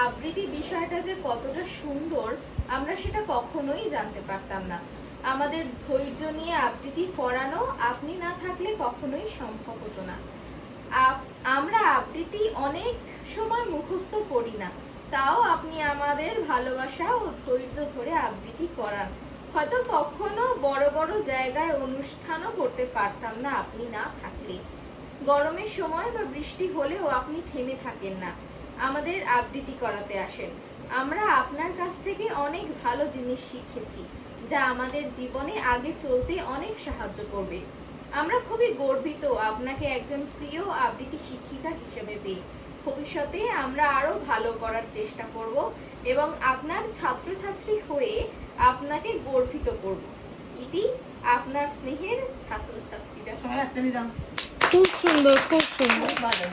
আবৃত্তি বিষয়টা যে কতটা সুন্দর আমরা সেটা কখনোই জানতে পারতাম না। আমাদের ধৈর্য নিয়ে আবৃত্তি পড়ানো আপনি না থাকলে কখনোই সম্ভব হতো না। আমরা আবৃত্তি অনেক সময় মুখস্থ করি না, তাও আপনি আমাদের ভালোবাসা ও ধৈর্য ধরে আবৃত্তি করান। হয়তো কখনো বড় বড় জায়গায় অনুষ্ঠানও করতে পারতাম না আপনি না থাকলে। গরমের সময় বা বৃষ্টি হলেও আপনি থেমে থাকেন না, আমাদের আবৃত্তি করাতে আসেন। আমরা আপনার কাছ থেকে অনেক ভালো জিনিস শিখেছি, যা আমাদের জীবনে আগে চলতে অনেক সাহায্য করবে। আমরা খুবই গর্বিত আপনাকে একজন প্রিয় আবৃত্তি শিক্ষিকা হিসেবে পেয়ে। ভবিষ্যতে আমরা আরো ভালো করার চেষ্টা করব এবং আপনার ছাত্রছাত্রী হয়ে আপনাকে গর্বিত করব। ইতি আপনার স্নেহের ছাত্রছাত্রীরা। খুব সুন্দর, খুব সুন্দর। ভালো।